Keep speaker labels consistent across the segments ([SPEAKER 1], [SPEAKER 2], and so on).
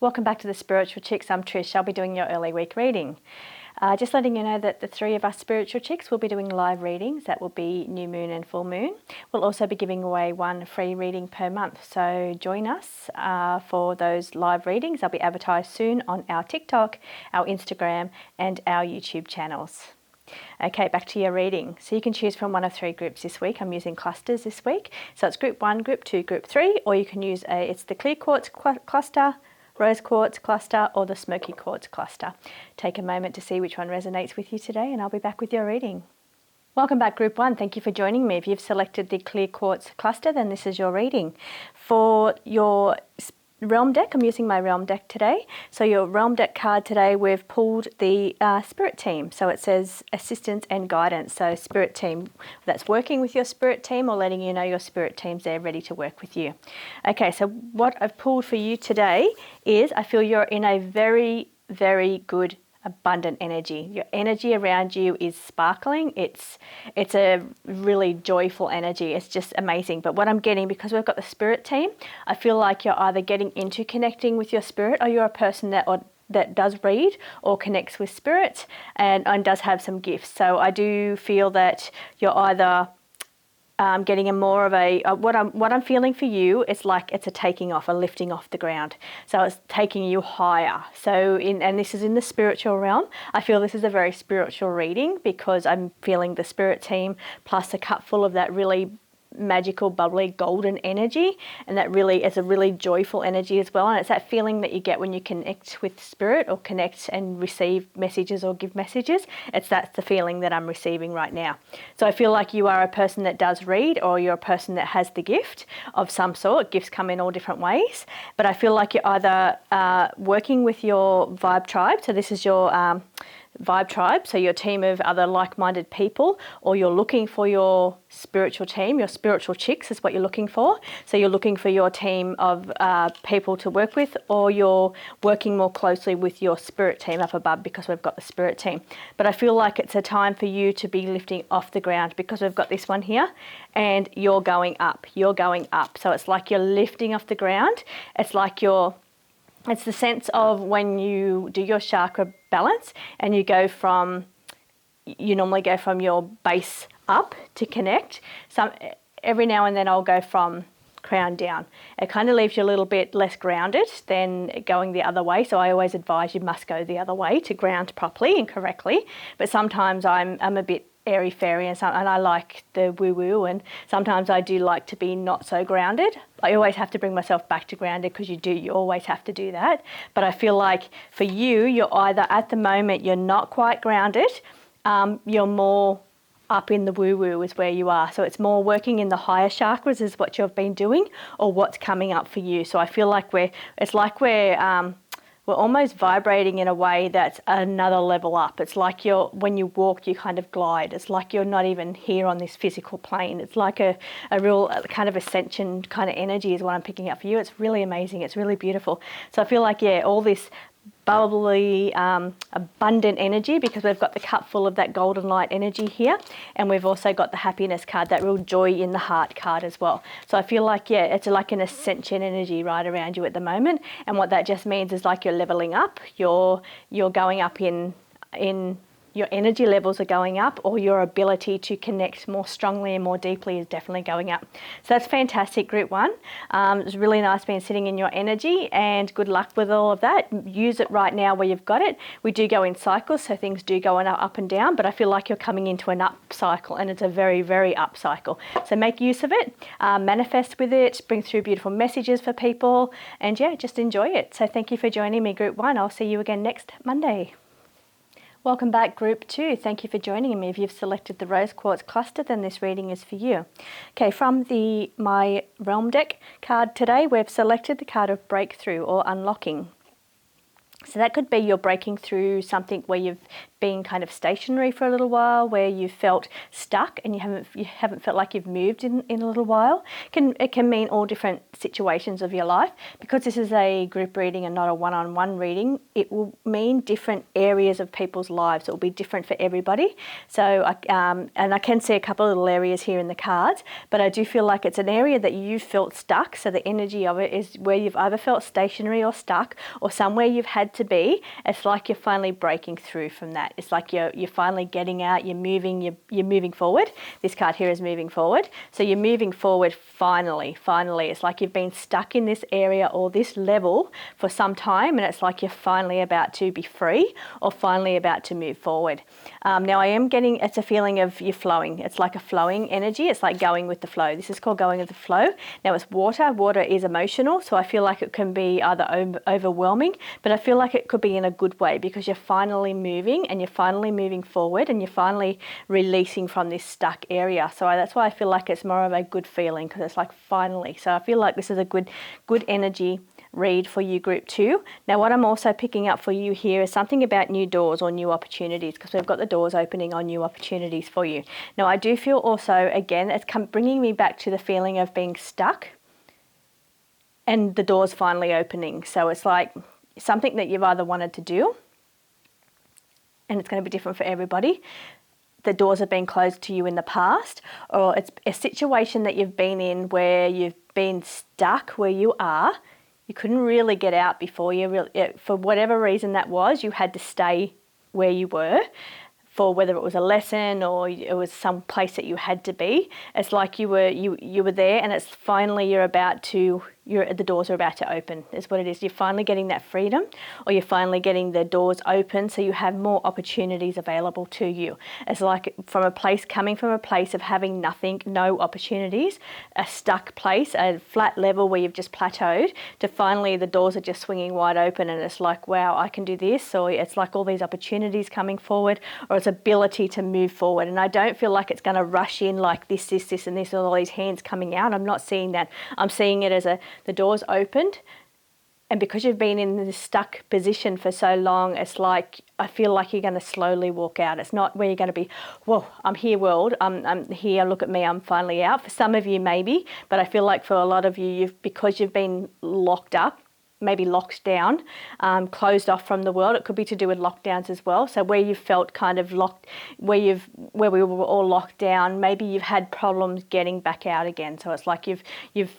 [SPEAKER 1] Welcome back to the Spiritual Chicks. I'm Trish. I'll be doing your early week reading. Just letting you know that the three of us Spiritual Chicks will be doing live readings. That will be new moon and full moon. We'll also be giving away one free reading per month. So join us for those live readings. They'll be advertised soon on our TikTok, our Instagram and our YouTube channels. Okay, back to your reading. So you can choose from one of three groups this week. I'm using clusters this week. So it's group 1, group 2, group 3, or you can use it's the clear quartz cluster, rose quartz cluster, or the smoky quartz cluster. Take a moment to see which one resonates with you today, and I'll be back with your reading. Welcome back, group 1. Thank you for joining me. If you've selected the clear quartz cluster, then this is your reading. For your realm deck, I'm using my realm deck today. So your realm deck card today, we've pulled the spirit team. So it says assistance and guidance. So spirit team, that's working with your spirit team or letting you know your spirit team's there ready to work with you. Okay, so what I've pulled for you today is I feel you're in a very, very good abundant energy. Your energy around you is sparkling. It's a really joyful energy. It's just amazing. But what I'm getting, because we've got the spirit team, I feel like you're either getting into connecting with your spirit, or you're a person that does read or connects with spirit and does have some gifts. So I do feel that you're either getting a more of a what I'm feeling for you is like it's a taking off, a lifting off the ground. So it's taking you higher. So and this is in the spiritual realm. I feel this is a very spiritual reading because I'm feeling the spirit team plus a cup full of that really magical, bubbly, golden energy, and that really is a really joyful energy as well. And it's that feeling that you get when you connect with spirit or connect and receive messages or give messages. That's the feeling that I'm receiving right now. So I feel like you are a person that does read, or you're a person that has the gift of some sort. Gifts come in all different ways, but I feel like you're either working with your vibe tribe. So this is your vibe tribe, so your team of other like-minded people, or you're looking for your spiritual team. Your spiritual chicks is what you're looking for. So you're looking for your team of people to work with, or you're working more closely with your spirit team up above because we've got the spirit team. But I feel like it's a time for you to be lifting off the ground because we've got this one here, and you're going up. You're going up. So it's like you're lifting off the ground. It's like it's the sense of when you do your chakra balance and you normally go from your base up to connect. Every now and then I'll go from crown down. It kind of leaves you a little bit less grounded than going the other way. So I always advise you must go the other way to ground properly and correctly. But sometimes I'm a bit airy-fairy and I like the woo-woo, and sometimes I do like to be not so grounded. I always have to bring myself back to grounded because you always have to do that. But I feel like for you, you're either at the moment you're not quite grounded, you're more up in the woo-woo is where you are. So it's more working in the higher chakras is what you've been doing, or what's coming up for you. So I feel like we're almost vibrating in a way that's another level up. It's like when you walk, you kind of glide. It's like you're not even here on this physical plane. It's like a real kind of ascension kind of energy is what I'm picking up for you. It's really amazing. It's really beautiful. So I feel like, all this bubbly, abundant energy, because we've got the cup full of that golden light energy here, and we've also got the happiness card, that real joy in the heart card as well. So I feel like, it's like an ascension energy right around you at the moment, and what that just means is like you're leveling up, you're going up in your energy levels are going up, or your ability to connect more strongly and more deeply is definitely going up. So that's fantastic, group 1. It's really nice being sitting in your energy, and good luck with all of that. Use it right now where you've got it. We do go in cycles, so things do go up and down, but I feel like you're coming into an up cycle, and it's a very, very up cycle. So make use of it, manifest with it, bring through beautiful messages for people, and just enjoy it. So thank you for joining me, group 1. I'll see you again next Monday. Welcome back, group 2. Thank you for joining me. If you've selected the rose quartz cluster, then this reading is for you. Okay, from my realm deck card today, we've selected the card of breakthrough or unlocking. So that could be you're breaking through something where you've been kind of stationary for a little while, where you felt stuck and you haven't felt like you've moved in a little while. It can mean all different situations of your life. Because this is a group reading and not a one-on-one reading, it will mean different areas of people's lives. It will be different for everybody. So and I can see a couple of little areas here in the cards, but I do feel like it's an area that you felt stuck. So the energy of it is where you've either felt stationary or stuck, or somewhere you've had to be. It's like you're finally breaking through from that. It's like you're finally getting out, you're moving forward. This card here is moving forward. So you're moving forward finally. It's like you've been stuck in this area or this level for some time, and it's like you're finally about to be free or finally about to move forward. Now I am getting, it's a feeling of you're flowing. It's like a flowing energy. It's like going with the flow. This is called going with the flow. Now it's water. Water is emotional, so I feel like it can be either overwhelming, but I feel like it could be in a good way, because you're finally moving and you're finally moving forward and you're finally releasing from this stuck area. So that's why I feel like it's more of a good feeling, because it's like finally. So I feel like this is a good energy read for you, group 2. Now what I'm also picking up for you here is something about new doors or new opportunities, because we've got the doors opening on new opportunities for you. Now I do feel also, again, it's bringing me back to the feeling of being stuck and the doors finally opening. So it's like something that you've either wanted to do, and it's going to be different for everybody. The doors have been closed to you in the past, or it's a situation that you've been in where you've been stuck where you are. You couldn't really get out before for whatever reason that was, you had to stay where you were, for whether it was a lesson or it was some place that you had to be. It's like you were there, and it's finally the doors are about to open, is what it is. You're finally getting that freedom, or you're finally getting the doors open, so you have more opportunities available to you. It's like coming from a place of having nothing, no opportunities, a stuck place, a flat level where you've just plateaued, to finally the doors are just swinging wide open, and it's like, wow, I can do this. Or it's like all these opportunities coming forward, or its ability to move forward. And I don't feel like it's going to rush in like this, and this, all these hands coming out. I'm not seeing that. I'm seeing it as the doors opened, and because you've been in this stuck position for so long, it's like I feel like you're going to slowly walk out. It's not where you're going to be, whoa, I'm here, world, I'm here, look at me, I'm finally out. For some of you maybe, but I feel like for a lot of you, because you've been locked up, maybe locked down, closed off from the world. It could be to do with lockdowns as well. So where you felt kind of locked, where we were all locked down, maybe you've had problems getting back out again. So it's like you've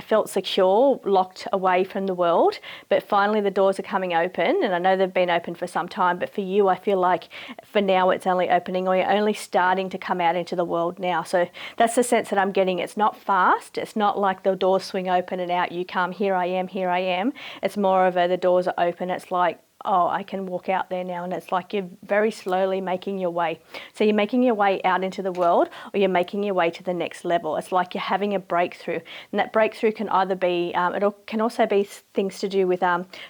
[SPEAKER 1] felt secure, locked away from the world, but finally the doors are coming open, and I know they've been open for some time, but for you I feel like for now it's only opening, or you're only starting to come out into the world now. So that's the sense that I'm getting. It's not fast, it's not like the doors swing open and out you come, here I am. It's more of the doors are open. It's like, oh, I can walk out there now, and it's like you're very slowly making your way. So you're making your way out into the world, or you're making your way to the next level. It's like you're having a breakthrough, and that breakthrough can either be, can also be things to do with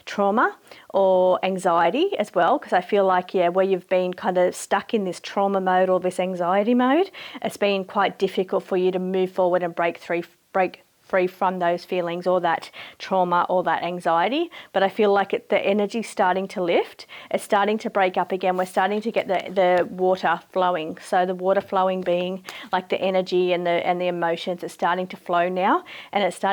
[SPEAKER 1] trauma or anxiety as well, because I feel like, where you've been kind of stuck in this trauma mode or this anxiety mode, it's been quite difficult for you to move forward and break free from those feelings or that trauma or that anxiety. But I feel like the energy's starting to lift. It's starting to break up again. We're starting to get the water flowing. So the water flowing being like the energy and the emotions. It's starting to flow now, and it's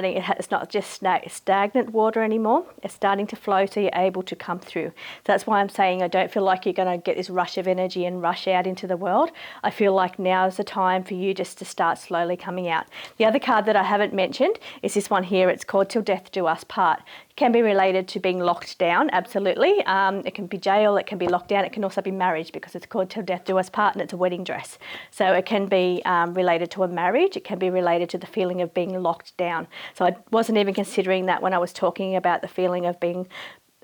[SPEAKER 1] not just stagnant water anymore. It's starting to flow, so you're able to come through. So that's why I'm saying I don't feel like you're going to get this rush of energy and rush out into the world. I feel like now is the time for you just to start slowly coming out. The other card that I haven't mentioned is this one here. It's called Till Death Do Us Part. It can be related to being locked down, absolutely. It can be jail, it can be locked down, it can also be marriage, because it's called Till Death Do Us Part, and it's a wedding dress. So it can be related to a marriage, it can be related to the feeling of being locked down. So I wasn't even considering that when I was talking about the feeling of being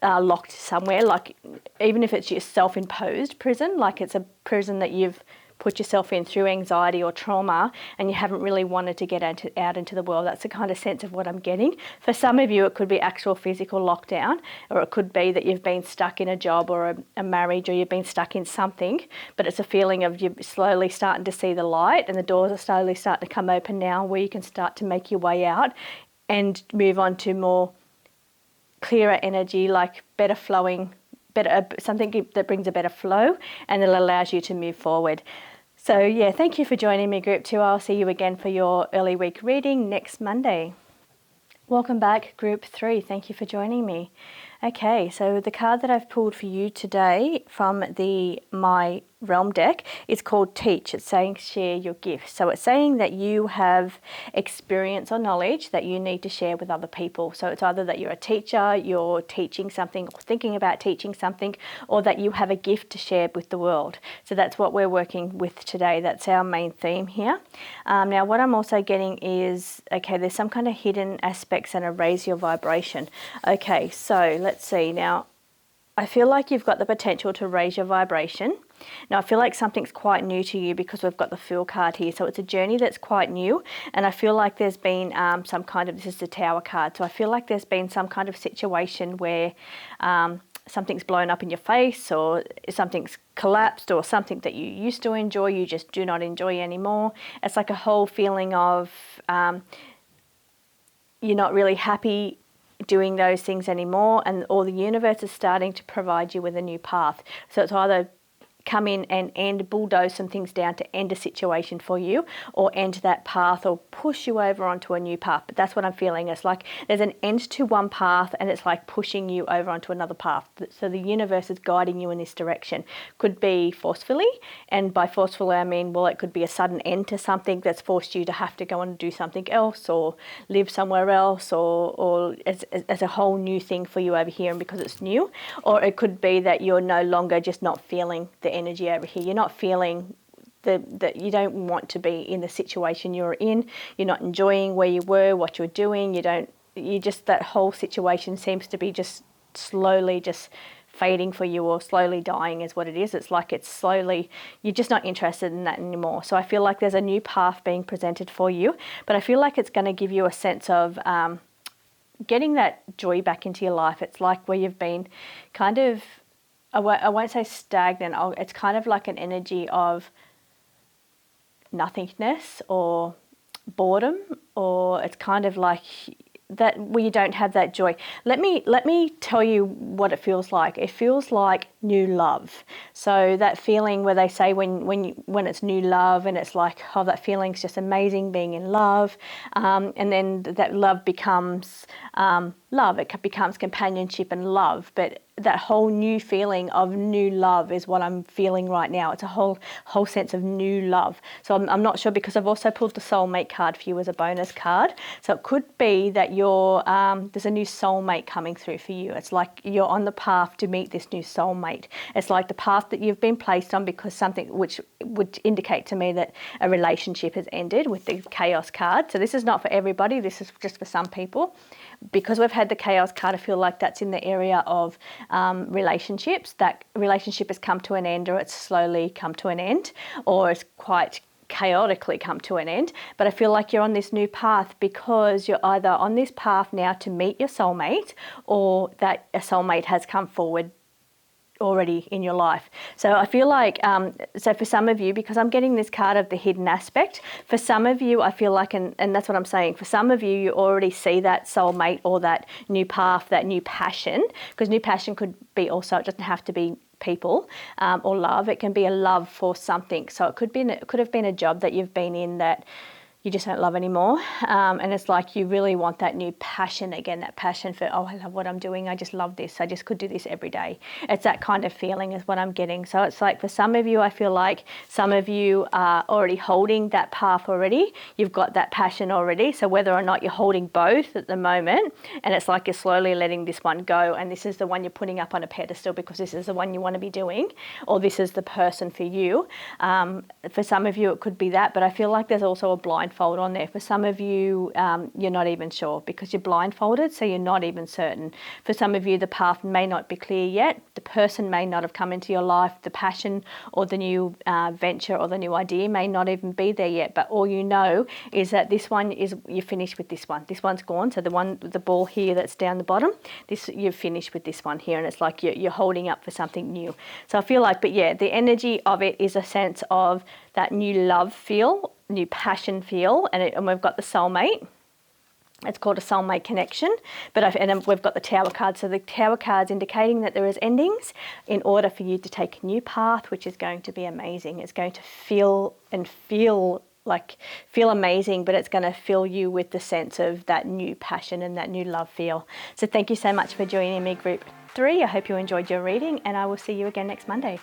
[SPEAKER 1] locked somewhere, like even if it's your self-imposed prison, like it's a prison that you've put yourself in through anxiety or trauma, and you haven't really wanted to get out into the world. That's the kind of sense of what I'm getting. For some of you, it could be actual physical lockdown, or it could be that you've been stuck in a job or a marriage, or you've been stuck in something, but it's a feeling of you're slowly starting to see the light, and the doors are slowly starting to come open now, where you can start to make your way out and move on to more clearer energy, like better flowing better, something that brings a better flow and that allows you to move forward. So yeah, thank you for joining me, Group 2. I'll see you again for your early week reading next Monday. Welcome back, Group 3. Thank you for joining me. Okay, so the card that I've pulled for you today from the My Realm deck is called Teach. It's saying share your gifts. So it's saying that you have experience or knowledge that you need to share with other people. So it's either that you're a teacher, you're teaching something or thinking about teaching something, or that you have a gift to share with the world. So that's what we're working with today. That's our main theme here. Now what I'm also getting is, okay, there's some kind of hidden aspects and a raise your vibration. Okay, so let's see. Now I feel like you've got the potential to raise your vibration. Now, I feel like something's quite new to you because we've got the Fool card here. So it's a journey that's quite new. And I feel like there's been some kind of, this is the Tower card. So I feel like there's been some kind of situation where something's blown up in your face, or something's collapsed, or something that you used to enjoy, you just do not enjoy anymore. It's like a whole feeling of you're not really happy doing those things anymore, and or the universe is starting to provide you with a new path. So it's either come in and bulldoze some things down to end a situation for you, or end that path, or push you over onto a new path. But that's what I'm feeling. It's like there's an end to one path and it's like pushing you over onto another path. So the universe is guiding you in this direction. Could be forcefully, and by forcefully I mean, well, it could be a sudden end to something that's forced you to have to go and do something else, or live somewhere else, or as a whole new thing for you over here, and because it's new. Or it could be that you're no longer just not feeling the energy over here. You're not feeling that you don't want to be in the situation you're in. You're not enjoying where you were, what you're doing. That whole situation seems to be just slowly just fading for you, or slowly dying is what it is. It's like it's slowly, you're just not interested in that anymore. So I feel like there's a new path being presented for you, but I feel like it's going to give you a sense of getting that joy back into your life. It's like where you've been kind of, I won't say stagnant, it's kind of like an energy of nothingness or boredom, or it's kind of like that where you don't have that joy. Let me tell you what it feels like. It feels like new love. So that feeling where they say when it's new love, and it's like, oh, that feeling's just amazing, being in love, and then that love becomes love. It becomes companionship and love, but that whole new feeling of new love is what I'm feeling right now. It's a whole sense of new love. So I'm not sure, because I've also pulled the soulmate card for you as a bonus card. So it could be that there's a new soulmate coming through for you. It's like you're on the path to meet this new soulmate. It's like the path that you've been placed on, because something which would indicate to me that a relationship has ended with the Chaos card. So this is not for everybody. This is just for some people. Because we've had the Chaos card, I feel like that's in the area of relationships. That relationship has come to an end, or it's slowly come to an end, or it's quite chaotically come to an end. But I feel like you're on this new path because you're either on this path now to meet your soulmate, or that a soulmate has come forward already in your life. So I feel like, so for some of you, because I'm getting this card of the hidden aspect, for some of you, I feel like, and that's what I'm saying, for some of you, you already see that soulmate, or that new path, that new passion, because new passion could be also, it doesn't have to be people or love. It can be a love for something. So it could have been a job that you've been in that you just don't love anymore, and it's like you really want that new passion again, that passion for, oh, I love what I'm doing, I just love this, I just could do this every day. It's that kind of feeling is what I'm getting. So it's like for some of you, I feel like some of you are already holding that path already. You've got that passion already. So whether or not you're holding both at the moment, and it's like you're slowly letting this one go, and this is the one you're putting up on a pedestal because this is the one you want to be doing, or this is the person for you. For some of you, it could be that, but I feel like there's also a blindfold on there. For some of you, you're not even sure because you're blindfolded, so you're not even certain. For some of you, the path may not be clear yet. The person may not have come into your life. The passion or the new venture or the new idea may not even be there yet. But all you know is that this one is, you're finished with this one. This one's gone. So the one with the ball here that's down the bottom, you're finished with this one here, and it's like you're holding up for something new. So I feel like, but yeah, the energy of it is a sense of that new love feel, new passion feel, and we've got the soulmate. It's called a soulmate connection, and we've got the Tower card. So the Tower card's indicating that there is endings in order for you to take a new path, which is going to be amazing. It's going to feel amazing, but it's going to fill you with the sense of that new passion and that new love feel. So thank you so much for joining me, Group 3. I hope you enjoyed your reading, and I will see you again next Monday.